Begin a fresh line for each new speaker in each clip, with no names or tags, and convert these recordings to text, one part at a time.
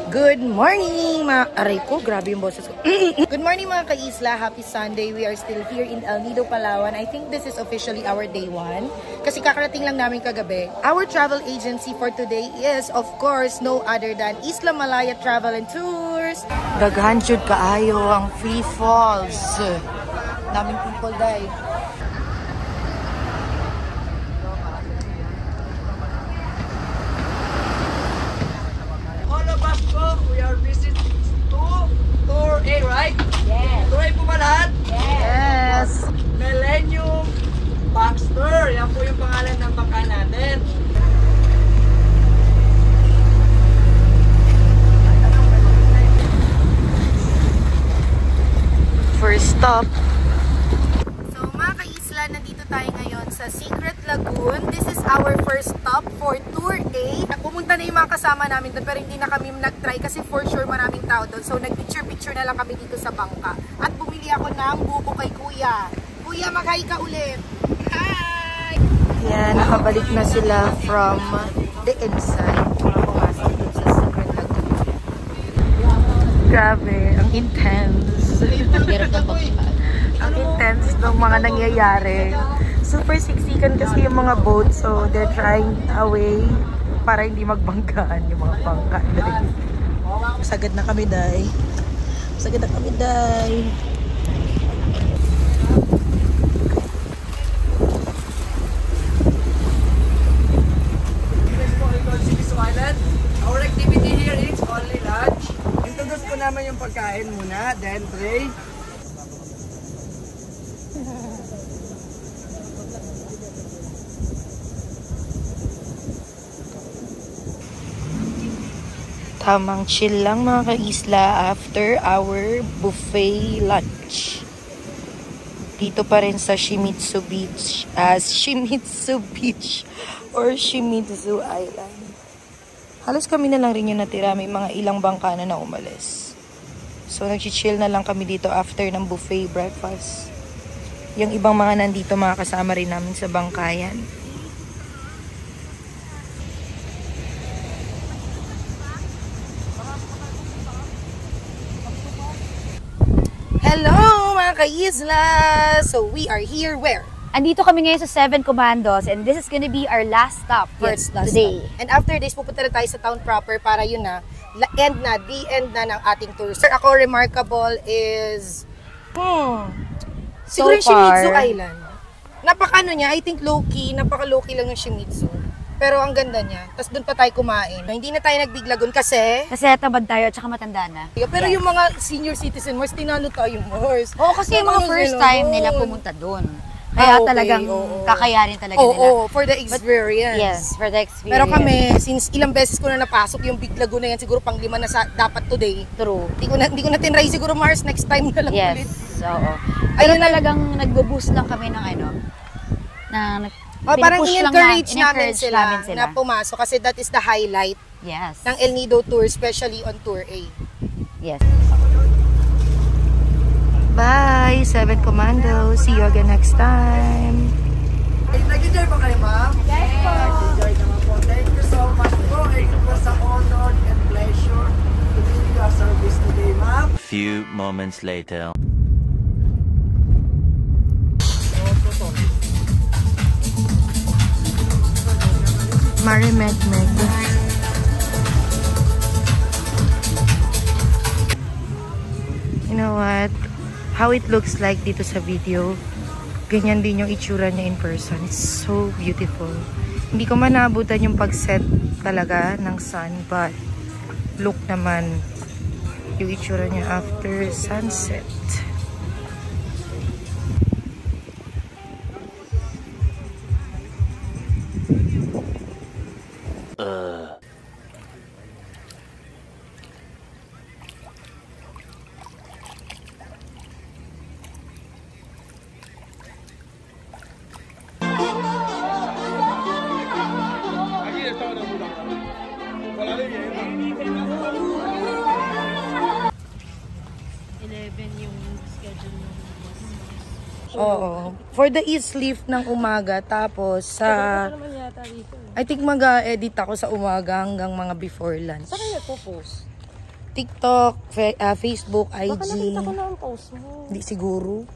Good morning mga... Aray ko, grabe yung boses ko. Good morning mga ka-isla. Happy Sunday. We are still here in El Nido, Palawan. I think this is officially our day 1. Kasi kakarating lang namin kagabi. Our travel agency for today is, of course, no other than Isla Malaya Travel and Tours. Daghan jud kaayo ang free falls. Daming people day.
We are visiting to Tour A, right?
Yes.
Tour A po ba lahat?
Yes.
Millennium Baxter. Yan po yung pangalan ng bangka natin.
First stop. So mga ka-isla, nandito tayo ngayon sa Secret Lagoon. This is our first stop for Tour A. Pumunta na yung mga kasama namin doon pero hindi na kami nag-try kasi for sure maraming tao doon. So nag-picture-picture na lang kami dito sa bangka. At bumili ako ng buko kay Kuya. Kuya, mag-hi ka ulit. Hi! Yan, nakabalik na sila from the inside. Pumasok doon sa Secret Lagoon. Grabe, ang intense. Ang intense ng mga nangyayari. Super siksikan kasi yung mga boat, so they're trying a way para hindi magbanggaan yung mga bangka. Sagad na kami, day. Sagad na kami, day.
Our activity here is only lunch. Introduce ko naman yung pagkain muna, then tray.
Tamang chill lang mga ka-isla after our buffet lunch. Dito pa rin sa Shimizu Beach as Shimizu Beach or Shimizu Island. Halos kami na lang rin yung natira. May mga ilang bangka na umalis. So nag-chill na lang kami dito after ng buffet breakfast. Yung ibang mga nandito mga kasama rin namin sa bangkayan. Hello mga ka-isla! So we are here where?
Andito kami ngayon sa 7 Commandos and this is gonna be our last stop for today.
Stop. And after this, pupunta na tayo sa town proper para yun na, the end na ng ating tour. Sir, ako remarkable is, siguro yung Shimizu Island. Napaka-ano niya, I think low-key, napaka-low-key lang yung Shimizu. Pero ang ganda niya. Tapos doon pa tayo kumain. Hindi na tayo nagbiglagon kasi
tamad tayo at saka matanda na.
Pero yung mga senior citizen Mars, tinalo tayo Mars.
Oo, kasi yung mga first time nila pumunta doon. Kaya talagang kakayanin talaga nila.
Oo, for the experience.
Yes, for the experience.
Pero kami, since ilang beses ko na napasok yung Big Lagoon na yan, siguro pang 5 na dapat today.
True.
Hindi ko na tinry siguro Mars, next time na lang ulit.
Yes, oo. Pero talagang nagbo-boost lang kami ng
parang in-encourage namin sila na pumasok kasi that is the highlight ng El Nido Tour, especially on Tour A.
Yes.
Bye, 7 Commandos. See you again next time.
Nag-enjoy ba kayo, ma'am?
Yes po.
Nag-enjoy naman po. Thank you so much po. It was an honor and pleasure to give you a service today, ma'am.
Few moments later.
Marimegmeg. You know what? How it looks like dito sa video, ganyan din yung itsura niya in person. It's so beautiful. Hindi ko man naabutan yung pag-set talaga ng sun, but look naman yung itsura niya after sunset. Oo. For the east lift ng umaga, tapos sa... I think mag-edit ako sa umaga hanggang mga before lunch.
Saan kayo nagpo-post?
TikTok, Facebook, IG.
Baka nakita ko na ang post mo.
Hindi siguro.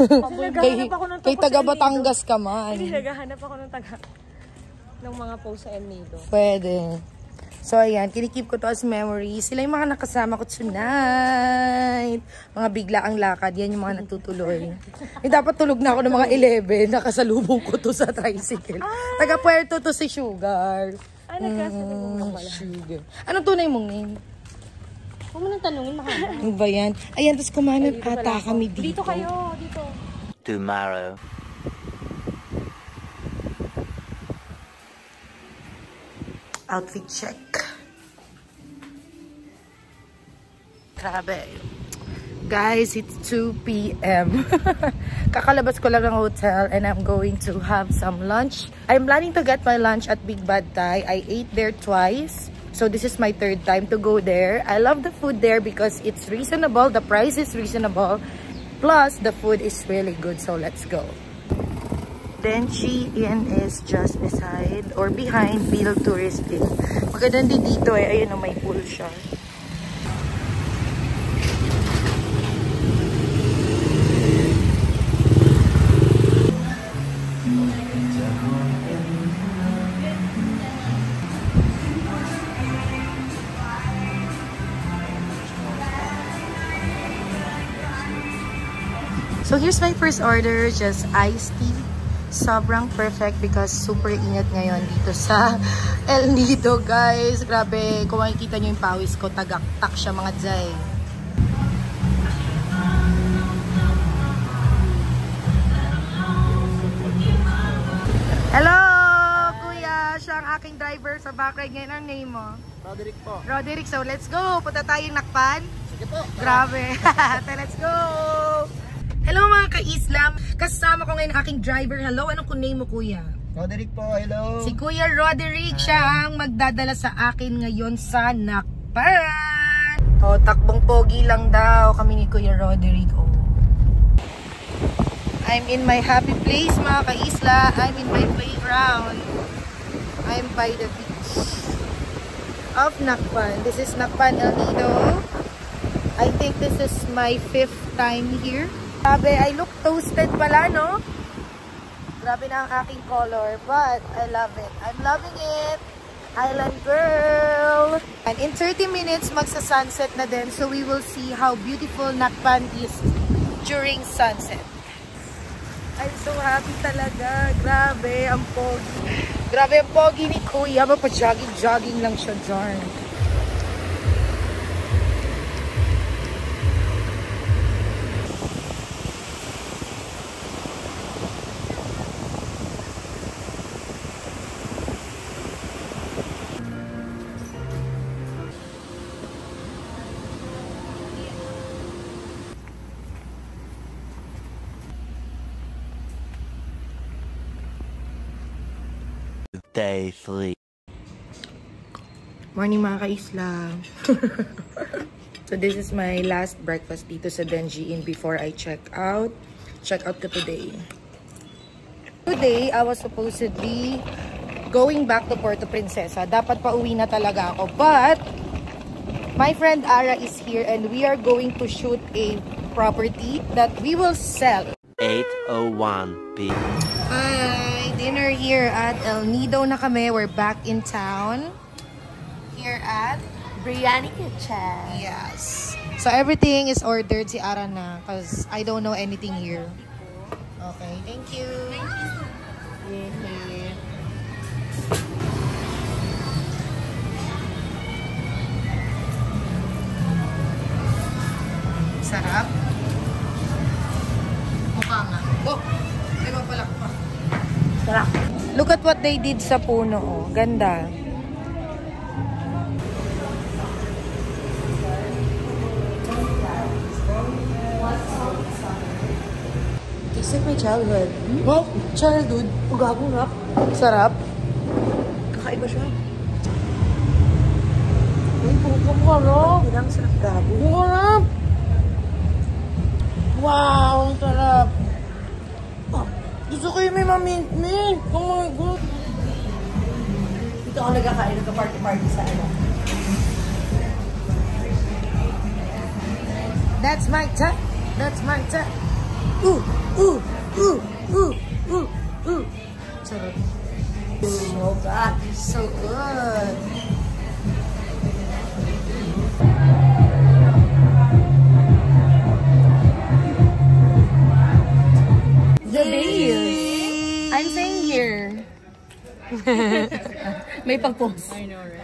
Naghahanap ako ng
Kay
post
taga
sa El Nido.
Batangas ka man.
Hindi, naghahanap ako ng mga post sa El Nido.
Pwede. So, ayan. Kinikip ko to as memories. Sila yung mga nakasama ko tonight. Mga bigla ang lakad. Yan yung mga natutuloy. Dapat tulog na ako ng mga 11. Nakasalubong ko to sa tricycle. Taga Puerto to si Sugar.
Nagkasalubong na pala.
Sugar. Anong tunay mong name?
Huwag mo nang tanungin, mahaba.
Ano ba yan? Ayan, tapos kumanan ata kami dito.
Dito kayo, dito.
Tomorrow.
Outfit check. Grabe. Guys, it's 2 p.m. Kakalabas ko lang ng hotel and I'm going to have some lunch. I'm planning to get my lunch at Big Bad Thai. I ate there twice. So this is my 3rd time to go there. I love the food there because it's reasonable. The price is reasonable. Plus, the food is really good. So let's go. Denchi Inn is just beside or behind Bill Tourist Inn. Maganda din dito eh. Ayun, may pool siya. So here's my first order, just iced tea. Sobrang perfect because super ingat ngayon dito sa El Nido, guys. Grabe, kung makikita nyo yung pawis ko, tagaktak siya mga jay. Hello, kuya! Siya ang aking driver sa backride ngayon. Ang name mo?
Roderick po.
Roderick, so let's go! Punta tayong Nakpan.
Sige po.
Grabe. Let's go! Hello mga ka-Islam. Kasama ko ngayon aking driver. Hello, anong name mo, kuya?
Roderick po, hello.
Si Kuya Roderick. Siya ang magdadala sa akin ngayon sa Nakpan. Oh, takbong pogi lang daw kami ni Kuya Roderick. Oh. I'm in my happy place mga ka-Isla. I'm in my playground. I'm by the beach of Nakpan. This is Nakpan El Nido. I think this is my 5th time here. Grabe, I look toasted pala, no? Grabe na ang aking color, but I love it. I'm loving it. Island girl. And in 30 minutes, magsa-sunset na din. So we will see how beautiful Nakpan is during sunset. I'm so happy talaga. Grabe, ang pogi. Grabe ang pogi ni Kuya. Mapa-jogging-jogging lang siya dyan.
Day 3.
Morning mga ka-Isla. So this is my last breakfast dito sa Denji Inn before I check out. Check out ko today. Today, I was supposedly going back to Puerto Princesa. Dapat pa uwi na talaga ako. But, my friend Ara is here and we are going to shoot a property that we will sell.
8:01 p.m.
Hi! Dinner here at El Nido na kami. We're back in town. Here at
Biryani Kitchen.
Yes. So everything is ordered si Ara na because I don't know anything here. Okay, thank you. Sarap. Mukha nga. Oh, may mapalak pa.
Sarap.
Look at what they did sa puno. Oh. Ganda. It's like my childhood. Wow, childhood.
Ugagong rap.
Sarap.
Kakaiba siya. Uy, pukong ka, no? Ilang sarap gabo.
Sarap. Wow, ang sarap. Gusto ko yung may mamint-mint. Oh my God.
Dito ako nagkakain, nagka-party-party sa ano.
That's my time. That's my time. Ooh, ooh, ooh, ooh, ooh, ooh. Sarap. Oh God, so good.
The base. I'm saying here. May pag-post. I know, right?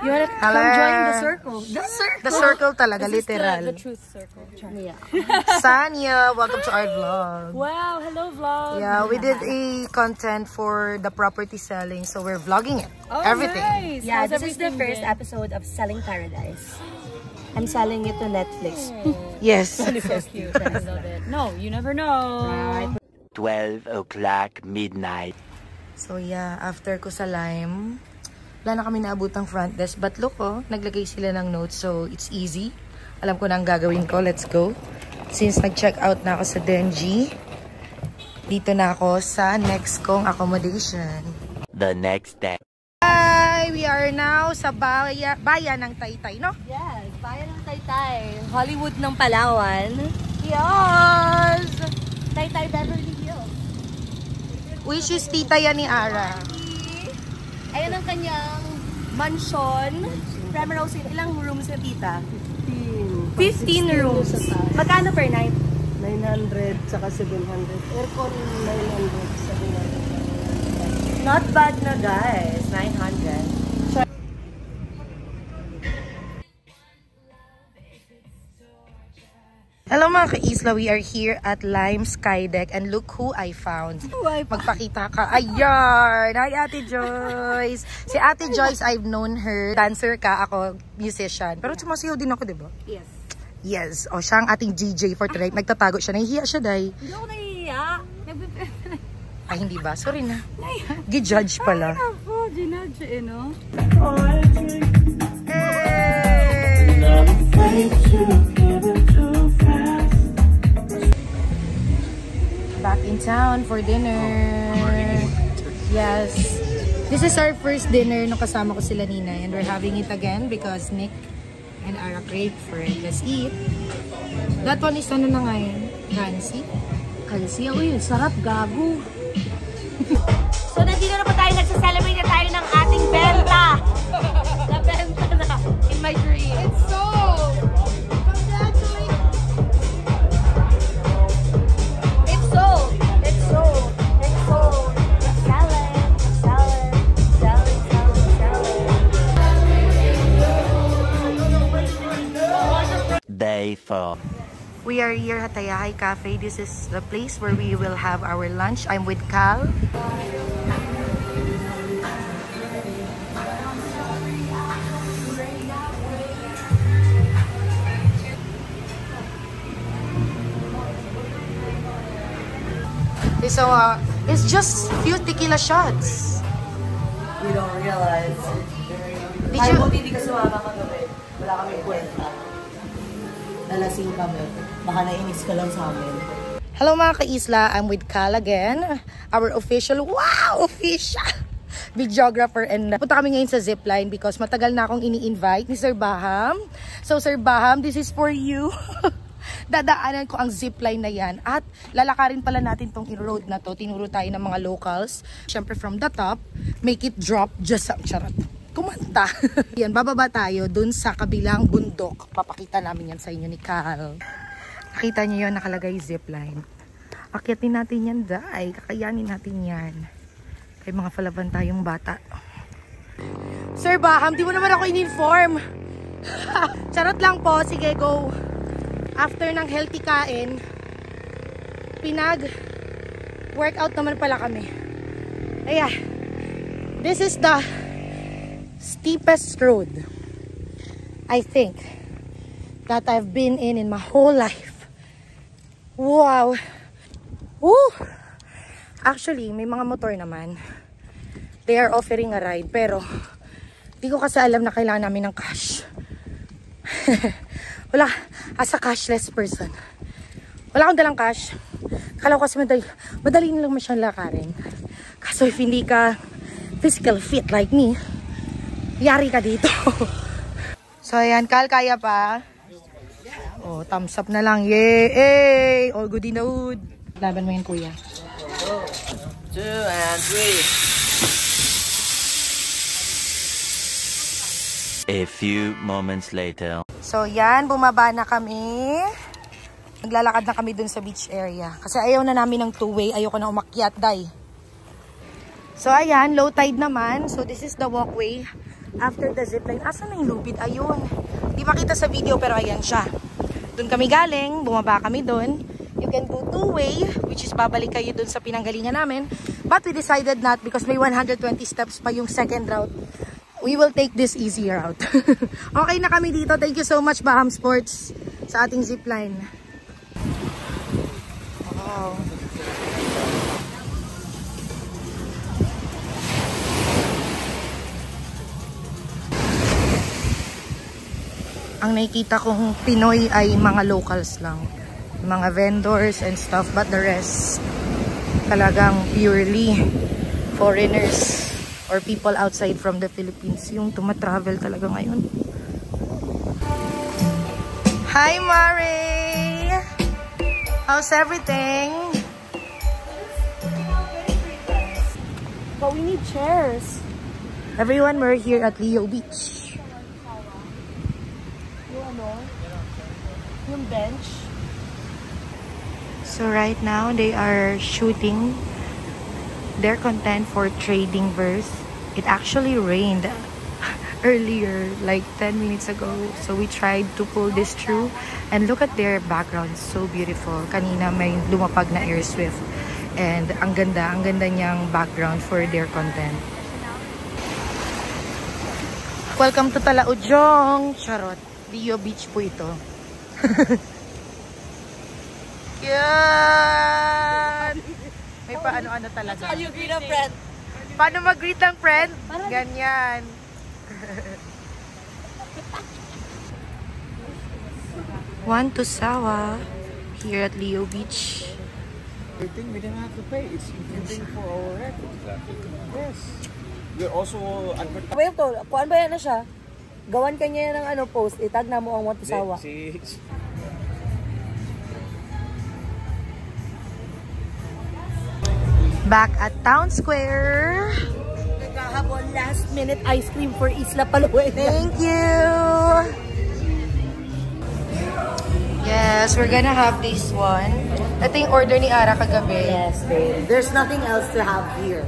You wanna come join the circle? The circle.
The circle talaga,
This is
literal.
the truth circle. Yeah.
Sanya, welcome to our vlog.
Wow, hello vlog.
Yeah, we did a content for the property selling, so we're vlogging it.
Oh,
Everything.
Nice.
Yeah,
How's
this is the
everything
first
been?
episode of Selling Paradise. I'm selling it to Netflix.
Yes.
So cute. I love it. No, you never know.
12 o'clock midnight.
So yeah, after ko sa Lime, wala na kami naabutang front desk. But look, oh, naglagay sila ng notes, so it's easy. Alam ko na ang gagawin ko. Let's go. Since nag-check out na ako sa Denji, dito na ako sa next kong accommodation.
The next day.
Hi! We are now sa bayan ng Taytay, no?
Yes, bayan ng Taytay. Hollywood ng Palawan.
Yes!
Taytay Beverly Hills.
Which is tita yan ni Ara.
Ayan ang kanyang mansion. Primrose, ilang rooms na tita? 15 rooms. Magkano per night?
900 saka 700. Aircon 900, 700.
Not bad na guys. 900.
Hello mga ka-Isla, we are here at Lime Sky Deck and look who I found. Magpakita ka. Ayan! Hi Ate Joyce! Si Ate Joyce, I've known her. Dancer ka, ako musician. Pero sumasayaw din ako, diba?
Yes.
Yes. O siya ang ating DJ for tonight. Nagtatago siya. Nahihiya siya, day.
Hindi ako nahihiya.
Ay, hindi ba? Sorry na. Gi-judge pala.
Ako, ginudge eh, no?
Back in town for dinner. Yes. This is our first dinner nung kasama ko sila Nina. And we're having it again because Nick and Ara craved for it. Let's eat. That one is ano na nga yun? Kansi?
Kansi, uy, sarap, gago. So, nandito na po tayo, nagsa-celebrate na tayo ng ating benta. Nabenta na in my dream.
It's sold! Congratulations!
It's sold. It's sold. It's sold. Selling, selling, selling, selling, selling.
Day 4.
We are here at Tayahay Cafe. This is the place where we will have our lunch. I'm with Cal. So, it's just few tequila shots.
We don't realize.
Did you?
Hindi ka sumama kagabi. Wala kami kwenta. Nalasing kami. Baka nainis ka lang sa amin.
Hello mga ka-Isla, I'm with Cal again. Our official videographer, and punta kami ngayon sa zipline because matagal na akong ini-invite ni Sir Baham. So Sir Baham, this is for you. Dadaanan ko ang zipline na yan at lalakarin pala natin tong road na to. Tinuro tayo ng mga locals. Siyempre from the top, make it drop just sa charot. Kumanta. Yan, bababa tayo dun sa kabilang bundok. Papakita namin yan sa inyo ni Cal. Nakita niyo yun, nakalagay zipline. Akyatin natin yan, day. Kakayanin natin yan. Kay mga palaban tayong bata. Sir Baham, di mo naman ako in-inform. Charot lang po. Sige, go. After ng healthy kain, pinag-workout naman pala kami. Ayan. This is the steepest road I think that I've been in my whole life. Wow. Woo! Actually, may mga motor naman. They are offering a ride. Pero, di ko kasi alam na kailangan namin ng cash. Wala. As a cashless person. Wala akong dalang cash. Kala ko kasi madali lang masyang lakarin. Kaso if hindi ka physical fit like me, yari ka dito. So, ayan. Cal, kaya pa? Oh, thumbs up na lang. Yay! All good in the hood. Laban mo yun, kuya.
2 and 3.
A few moments later.
So, yan. Bumaba na kami. Naglalakad na kami dun sa beach area. Kasi ayaw na namin ng two-way. Ayoko na umakyat, day. So, ayan. Low tide naman. So, this is the walkway after the zipline. Asan na yung lubid? Ayun. Di makita sa video pero ayan siya. Doon kami galing. Bumaba kami doon. You can do two-way, which is babalik kayo doon sa pinanggalingan namin. But we decided not because may 120 steps pa yung second route. We will take this easy route. Okay na kami dito. Thank you so much, Baham Sports, sa ating zipline. Wow. Ang nakikita kong Pinoy ay mga locals lang. Mga vendors and stuff. But the rest, talagang purely foreigners or people outside from the Philippines yung tumatravel talaga ngayon. Hi, Mari! How's everything?
But we need chairs.
Everyone, we're here at Leo Beach.
Yung bench.
So right now, they are shooting their content for Trading Verse. It actually rained earlier, like 10 minutes ago. So we tried to pull this through. And look at their background. So beautiful. Kanina may lumapag na Air Swift. And ang ganda niyang background for their content. Welcome to Talaudjong. Charot. Leo Beach po ito. Yan! May paano-ano talaga.
How you greet a friend?
Paano mag-greet ang friend? Ganyan. One to Sawa here at Leo Beach.
I think we didn't have to pay. It's including for our record. Yes. We're also advertising.
Wait to, kuan ba yan na siya? Gawan kanya ng ano post, itag na mo ang Watasawa.
Back at Town Square.
Nagkahabon last minute ice cream for Isla Palawan.
Thank you. Yes, we're gonna have this one. Ito yung order ni Ara kagabi.
Yes, babe. There's nothing else to have here.